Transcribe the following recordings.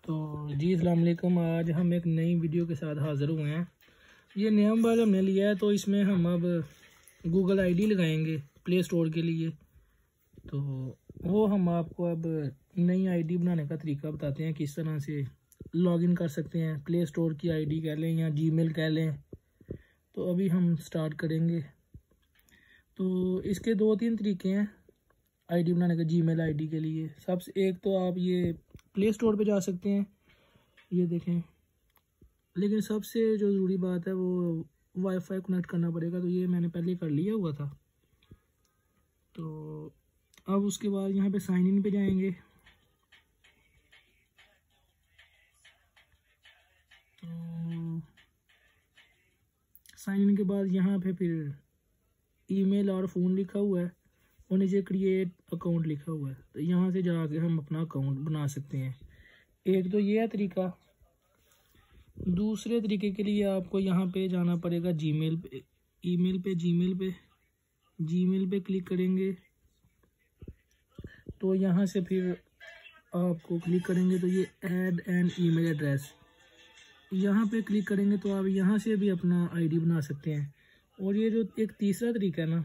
तो जी अस्सलाम वालेकुम। आज हम एक नई वीडियो के साथ हाज़िर हुए हैं। ये नया मोबाइल हमने लिया है तो इसमें हम अब गूगल आईडी लगाएंगे प्ले स्टोर के लिए। तो वो हम आपको अब नई आईडी बनाने का तरीका बताते हैं, किस तरह से लॉगिन कर सकते हैं। प्ले स्टोर की आईडी कह लें या जीमेल कह लें। तो अभी हम स्टार्ट करेंगे। तो इसके 2-3 तरीके हैं आईडी बनाने के। जीमेल आईडी के लिए सबसे एक तो आप ये प्ले स्टोर पे जा सकते हैं, ये देखें। लेकिन सबसे जो ज़रूरी बात है वो वाईफाई कनेक्ट करना पड़ेगा, तो ये मैंने पहले कर लिया हुआ था। तो अब उसके बाद यहाँ पे साइन इन पे जाएंगे। तो साइन इन के बाद यहाँ पे फिर ईमेल और फ़ोन लिखा हुआ है और नीचे क्रिएट अकाउंट लिखा हुआ है। तो यहाँ से जाके हम अपना अकाउंट बना सकते हैं। एक तो ये है तरीका। दूसरे तरीके के लिए आपको यहाँ पे जाना पड़ेगा जीमेल पे, ईमेल पे, जीमेल पे क्लिक करेंगे। तो यहाँ से फिर आपको क्लिक करेंगे तो ये ऐड एन ईमेल एड्रेस, यहाँ पे क्लिक करेंगे तो आप यहाँ से भी अपना आईडी बना सकते हैं। और ये जो एक तीसरा तरीका है ना,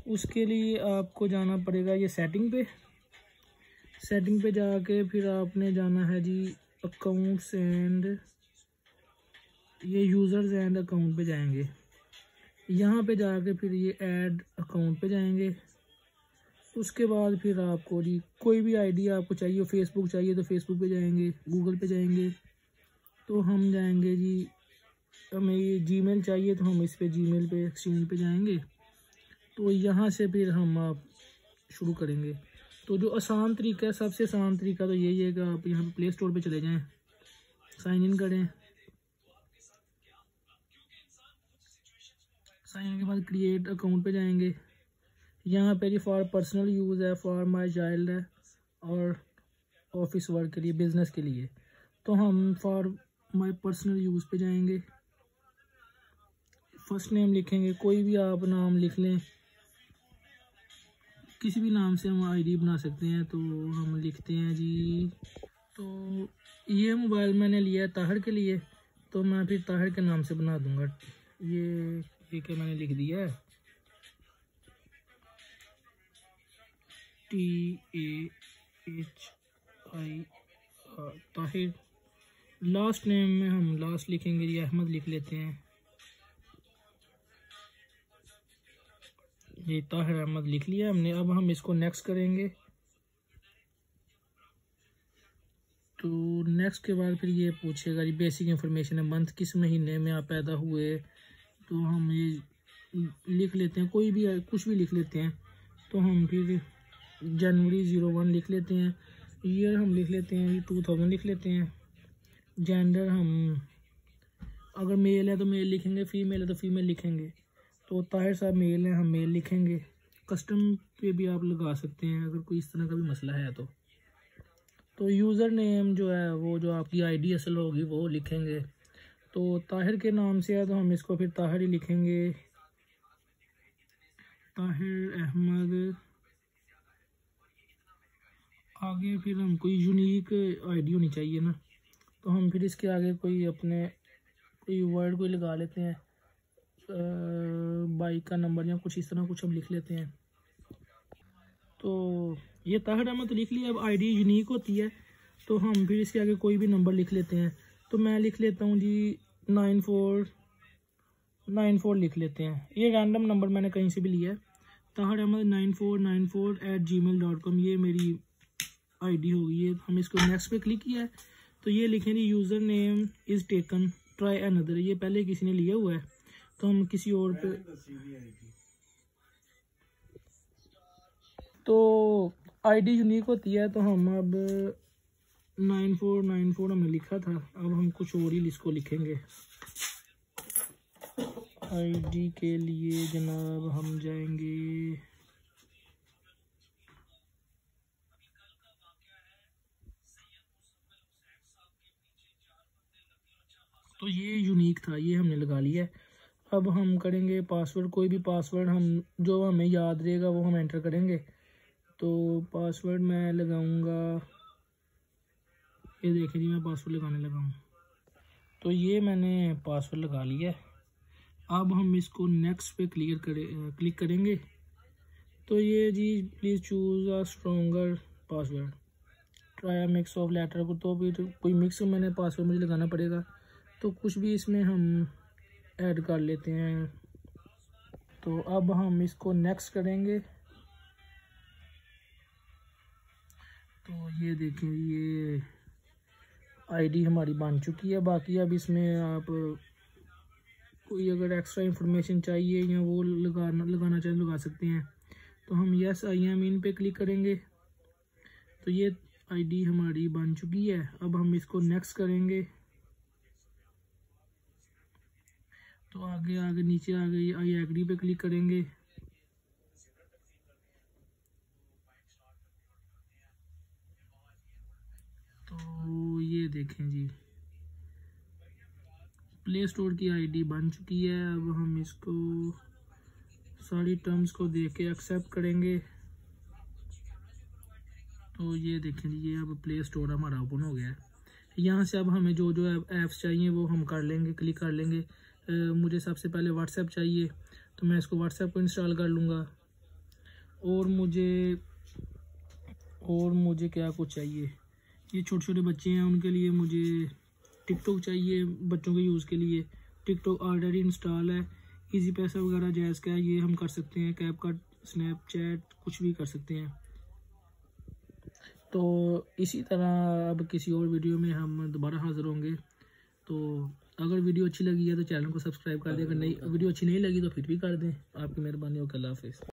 उसके लिए आपको जाना पड़ेगा ये सेटिंग पे जाके फिर आपने जाना है जी अकाउंट्स एंड ये यूज़र्स एंड अकाउंट पे जाएंगे। यहाँ पे जाके फिर ये ऐड अकाउंट पे जाएंगे। उसके बाद फिर आपको जी कोई भी आईडी आपको चाहिए, फेसबुक चाहिए तो फेसबुक पे जाएंगे, गूगल पे जाएंगे। तो हम जाएंगे जी, हमें ये जीमेल चाहिए तो हम इस पे जीमेल पे एक्सचेंज पे जाएंगे। तो यहाँ से फिर हम आप शुरू करेंगे। तो जो आसान तरीका है, सबसे आसान तरीका तो यही है कि आप यहाँ पे प्ले स्टोर पे चले जाएं, साइन इन करें। साइन इन के बाद क्रिएट अकाउंट पे जाएंगे। यहाँ पे जी फॉर पर्सनल यूज़ है, फॉर माई चाइल्ड है और ऑफिस वर्क के लिए, बिज़नेस के लिए। तो हम फॉर माई पर्सनल यूज़ पे जाएंगे। फर्स्ट नेम लिखेंगे, कोई भी आप नाम लिख लें, किसी भी नाम से हम आईडी बना सकते हैं। तो हम लिखते हैं जी, तो ये मोबाइल मैंने लिया है ताहिर के लिए, तो मैं फिर ताहिर के नाम से बना दूंगा। ये क्या मैंने लिख दिया है, TAHIR ताहिर। लास्ट नेम में हम लास्ट लिखेंगे जी अहमद लिख लेते हैं, ये ताहिर अहमद लिख लिया हमने। अब हम इसको नेक्स्ट करेंगे। तो नेक्स्ट के बाद फिर ये पूछेगा जी बेसिक इन्फॉर्मेशन है, मंथ किस महीने में आप पैदा हुए। तो हम ये लिख लेते हैं, कोई भी कुछ भी लिख लेते हैं। तो हम फिर जनवरी 01 लिख लेते हैं। ईयर हम लिख लेते हैं 2000 लिख लेते हैं। जेंडर हम अगर मेल है तो मेल लिखेंगे, फीमेल है तो फीमेल लिखेंगे। तो ताहिर साहब मेल है, हम मेल लिखेंगे। कस्टम पे भी आप लगा सकते हैं अगर कोई इस तरह का भी मसला है तो यूज़र नेम जो है वो जो आपकी आईडी असल होगी वो लिखेंगे। तो ताहिर के नाम से है तो हम इसको फिर ताहिर ही लिखेंगे, ताहिर अहमद। आगे फिर हम कोई यूनिक आईडी होनी चाहिए ना, तो हम फिर इसके आगे कोई वर्ड कोई लगा लेते हैं, बाइक का नंबर या कुछ इस तरह कुछ हम लिख लेते हैं। तो ये ताहिर अहमद तो लिख लिया। अब आईडी यूनिक होती है तो हम फिर इसके आगे कोई भी नंबर लिख लेते हैं। तो मैं लिख लेता हूँ जी 9494 लिख लेते हैं। ये रैंडम नंबर मैंने कहीं से भी लिया है। ताहिर अहमद 9494@gmail.com ये मेरी आईडी होगी। ये हम इसको नेक्स्ट पे क्लिक किया है तो ये लिखें जी user name is taken try another, ये पहले किसी ने लिया हुआ है तो हम किसी और पे। तो आईडी यूनिक होती है तो हम अब 9494 हमने लिखा था, अब हम कुछ और ही इसको लिखेंगे। आईडी के लिए जनाब हम जाएंगे, तो ये यूनिक था, ये हमने लगा लिया है। अब हम करेंगे पासवर्ड, कोई भी पासवर्ड हम जो हमें याद रहेगा वो हम एंटर करेंगे। तो पासवर्ड मैं लगाऊंगा ये देखिए जी मैं पासवर्ड लगाने लगा हूँ। तो ये मैंने पासवर्ड लगा लिया है। अब हम इसको नेक्स्ट पे क्लिक करेंगे। तो ये जी please choose a stronger password, try a mix of letter को, तो भी तो कोई मिक्स मैंने पासवर्ड मुझे लगाना पड़ेगा। तो कुछ भी इसमें हम ऐड कर लेते हैं। तो अब हम इसको नेक्स्ट करेंगे। तो ये देखें ये आईडी हमारी बन चुकी है। बाकी अब इसमें आप कोई अगर एक्स्ट्रा इंफॉर्मेशन चाहिए या वो लगाना चाहें लगा सकते हैं। तो हम यस आई एम इन पे क्लिक करेंगे। तो ये आईडी हमारी बन चुकी है। अब हम इसको नेक्स्ट करेंगे। तो आगे आगे नीचे आ गई, आई एग्री पे क्लिक करेंगे। तो ये देखें जी प्ले स्टोर की आईडी बन चुकी है। अब हम इसको सारी टर्म्स को देख के एक्सेप्ट करेंगे। तो ये देखें जी ये अब प्ले स्टोर हमारा ओपन हो गया है। यहाँ से अब हमें जो जो ऐप्स चाहिए वो हम कर लेंगे, क्लिक कर लेंगे। मुझे सबसे पहले व्हाट्सएप चाहिए, तो मैं इसको व्हाट्सएप को इंस्टॉल कर लूँगा। और मुझे क्या कुछ चाहिए, ये छोटे छोटे बच्चे हैं उनके लिए मुझे टिकटॉक चाहिए, बच्चों के यूज़ के लिए। टिकटॉक ऑलरेडी इंस्टॉल है। इजी पैसा वगैरह जायज़ का है, ये हम कर सकते हैं। कैपकट, स्नैपचैट कुछ भी कर सकते हैं। तो इसी तरह अब किसी और वीडियो में हम दोबारा हाज़िर होंगे। तो अगर वीडियो अच्छी लगी है तो चैनल को सब्सक्राइब कर दें, अगर नहीं वीडियो अच्छी नहीं लगी तो फिर भी कर दें। आपकी मेहरबानी हो। अल्लाह हाफ़िज़।